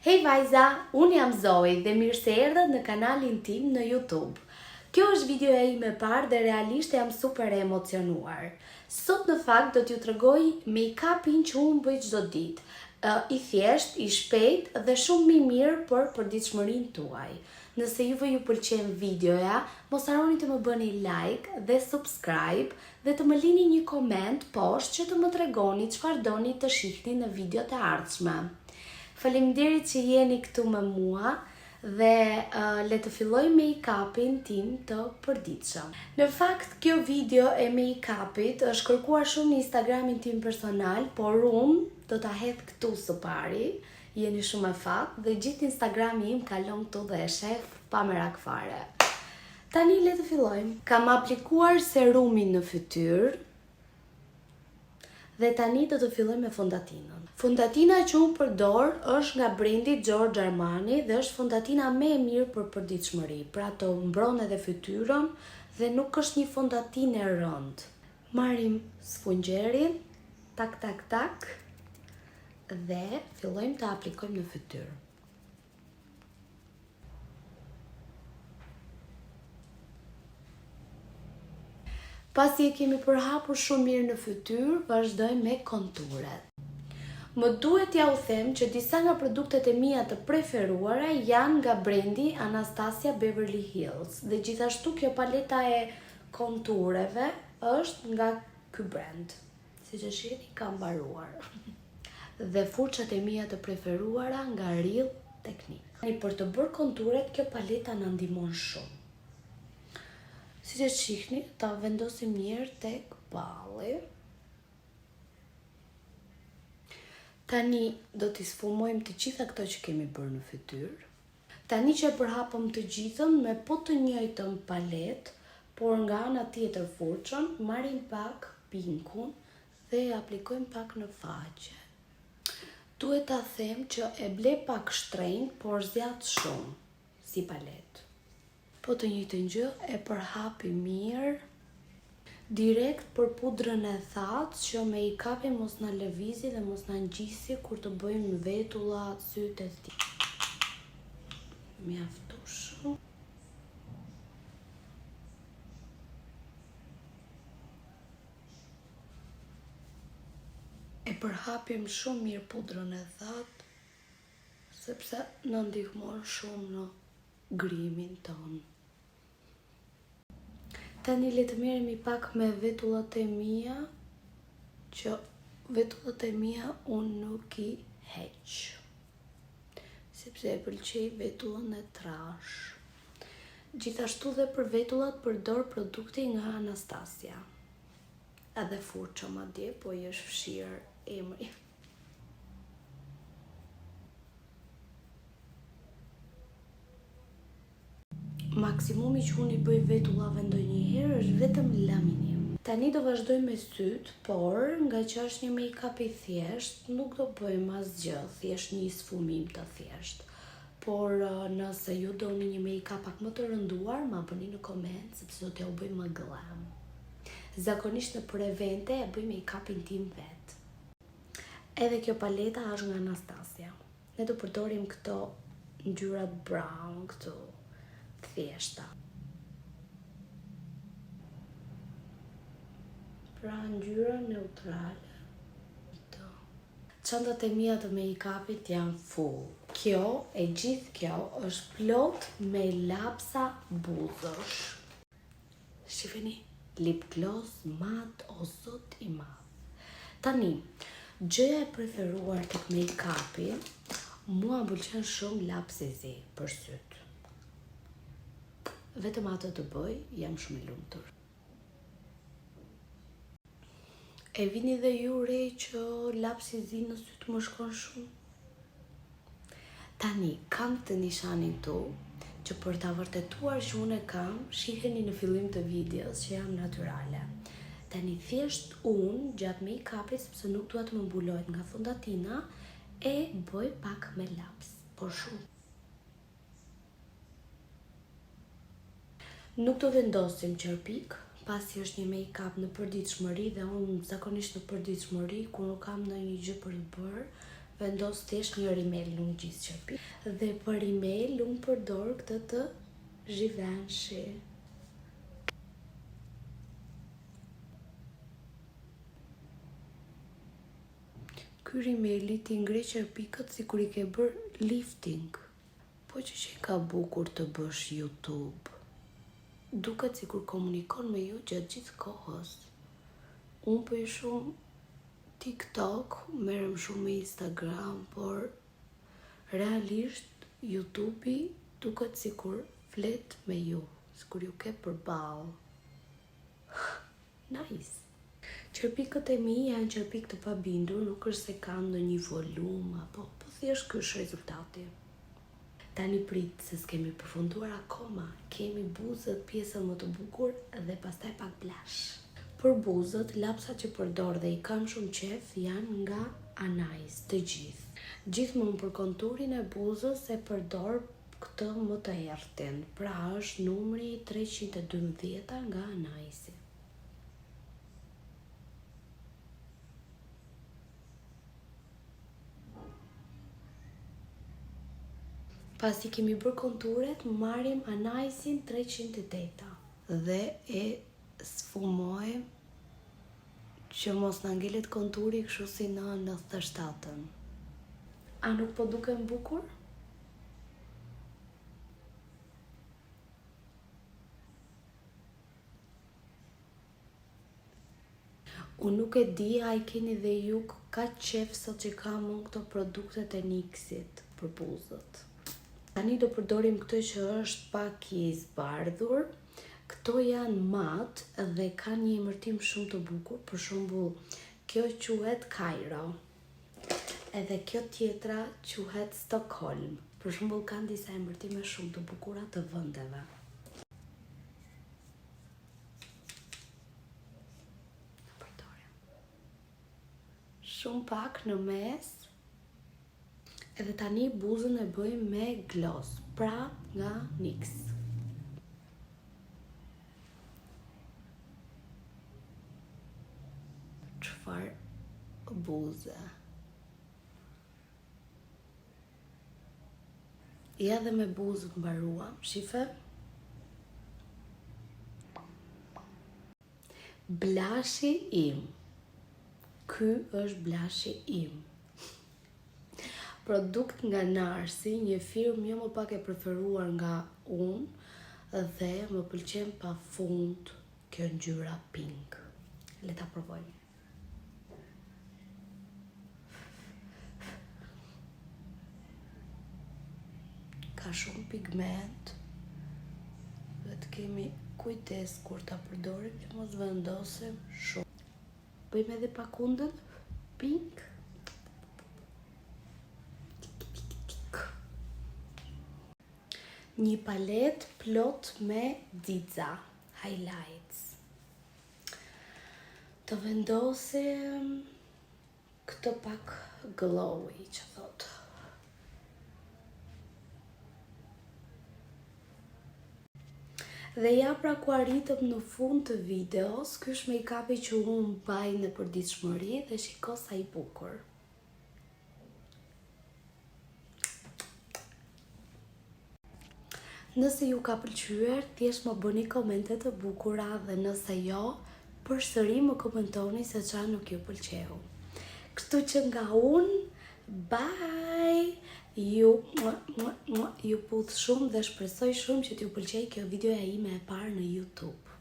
Hej vajza, unë jam Zoe dhe mirë se erdhët në kanalin tim në YouTube. Kjo është videoja ime e parë dhe realisht jam super e emocionuar. Sot në fakt do t'ju tregoj make-upin që unë bëj çdo ditë. I thjesht, i shpejt dhe shumë më i mirë për përditshmërinë tuaj. Nëse juve ju pëlqen videoja, mos harroni të më bëni like dhe subscribe dhe të më lini një koment poshtë që të më tregoni çfarë doni të shihni në videot e ardhshme. Faleminderit që jeni këtu me mua dhe le të filloj make-upin tim të përditshëm. Në fakt, kjo video e make-upit është kërkuar shumë në Instagramin tim personal, por unë do ta hedh këtu së pari. Jeni shumë e fat dhe gjithë Instagrami im kalon këtu dhe e shef pa merak fare. Tani le të fillojmë. Kam aplikuar serumin në fytyrë. Dhe tani do të filloj me fondatinën. Fondatina që unë përdor është nga brendi Giorgio Armani dhe është fondatina më e mirë për përditshmëri. Pra të mbron edhe fytyrën dhe nuk është një fondatinë e rëndë. Marrim sfungjerin, tak tak tak dhe fillojmë të aplikojmë në fytyrë. Pasi e kemi përhapur shumë mirë në fytyrë, vazhdojmë me konturet. Më duhet t'ja u them që disa nga produktet e mia të preferuara janë nga brendi Anastasia Beverly Hills dhe gjithashtu kjo paleta e kontureve është nga ky brand. Siç e shihni, ka mbaruar. Dhe furçat e mia të preferuara nga Real Technique. Për të bërë konturet, kjo paleta na ndihmon shumë. Si që shihni, ta vendosim njerë tek balli. Tani do t'i sfumojmë të gjitha këto që kemi bërë në fytyrë. Tani që e përhapëm të gjithën me po të njëjtën palet, por nga ana tjetër furçën, marrim pak pinkun dhe e aplikojmë pak në faqe. Duhet ta them që e ble pak shtrenjtë, por zjat shumë si palet. Po të njëjtën gjë e përhapi mirë, direkt për pudrën e thatë që make-upi mos na lëvizi dhe mos na ngjisi kur të bëjmë vetulla, sytë e tij. Mjaftoshëm. E përhapim shumë mirë pudrën e thatë, sepse na ndihmon shumë në grimin tonë. Tani le të merremi pak me vetullat e mia, që vetullat e mia unë nuk i heq, sepse e pëlqej vetullën e trash. Gjithashtu dhe për vetullat përdor produkte nga Anastasia. Edhe furça madje, po i është fshirë emri. Maksimumi që unë i bëj vetullave ndonjëherë është vetëm laminim. Tani do vazhdoj me syt, por nga që është një make-up i thjesht, nuk do bëjmë asgjë, thjesht një sfumim të thjesht. Por nëse ju doni një make-up pak më të rënduar, ma bëni në koment, sepse do t'ja u bëj më glam. Zakonisht në për evente e bëj make-upin tim vet. Edhe kjo paleta është nga Anastasia. Ne do përdorim këto ngjyrat brown këtu. Thjeshta. Pra ngjyra neutrale. Çantat e mia të make-upit janë full. Gjithë kjo është plot me lapsa buzësh. Shifeni, lip gloss mat o zot i madh. Tani, gjëja e preferuar tek make-upi, mua pëlqen shumë lapsi i zi për syt. Vetëm ato të bëj, jam shumë i lumtur. E vini dhe ju re që lapsi i zi në syt më shkon shumë? Tani, kam të nishanin tu, që për ta vërtetuar që unë e kam, shiheni në fillim të videos që jam natyrale. Tani, thjesht unë, gjatë make-upit, sepse nuk dua të më mbulohet nga fondatina, e bëj pak me laps, por shumë. Nuk do vendosim qërpik, pasi është një make-up në përditshmëri dhe unë zakonisht në përditshmëri, kur nuk kam ndonjë gjë për të bërë, vendos thjesht një rimel në gjithë qërpi. Dhe për rimel unë përdor këtë të Givenchy. Ky rimeli ti ngre qërpikët si kur I ke bërë lifting. Po që ka bukur të bësh YouTube. Duket si kur komunikon me ju gjatë gjithë kohës. Unë bëj shumë TikTok, merrem shumë me Instagram, por realisht YouTube-i duket si kur flet me ju, si kur ju ke përballë. Nice. Qërpikët e mi janë qërpik të pabindur, nuk është se kanë ndonjë volum, po thjesht ky është rezultati. Tani prit se s'kemi përfunduar akoma, kemi buzët pjesën më të bukur dhe pastaj pak blush. Për buzët, lapsat që përdor dhe I kam shumë qef janë nga Anais, të gjithë. Gjithmonë për konturin e buzës e përdor këtë më të errëtin, pra është numri 312 nga Anaisi. Pasi kemi bërë konturet, marrim Anaisin 308 dhe e sfumojmë që mos na ngelet konturi kështu si në 97-ën. A nuk po duken bukur? Unë nuk e di a I keni dhe ju ka qef sot që kam unë këto produktet e NYX-it për buzët. Tani do përdorim këtë që është pak I zbardhur. Këto janë mat dhe kanë një emërtim shumë të bukur. Për shembull, kjo quhet Cairo. Edhe kjo tjetra quhet Stockholm. Për shembull, kanë disa emërtime shumë të bukura të vendeve. Shumë pak në mes. Edhe tani buzën e bëjmë me gloss, pra nga NYX. Çfarë buze. Ja dhe me buzën mbaruam, shife. Blashi im. Ky është blashi im. Produkt nga Narsi, një firmë jo më pak e preferuar nga unë dhe më pëlqen pafund kjo ngjyra pink. Le ta provojmë. Ka shumë pigment dhe të kemi kujdes kur ta përdorim që mos vendosim shumë. Bëjmë edhe pakundën pink. Një palet plot me Diza highlights. Të vendosim këtë pak glowy që thot. Dhe ja pra ku arritëm në fund të videos, ky është make-upi që unë baj në përditshmëri dhe shiko sa I bukur. Nëse ju ka pëlqyer, thjesht më bëni komente të bukura dhe nëse jo, përsëri më komentoni se çfarë nuk ju pëlqeu. Kështu që nga unë, bye! Ju puth shumë dhe shpresoj shumë që t'ju pëlqej kjo videoja ime e parë në YouTube.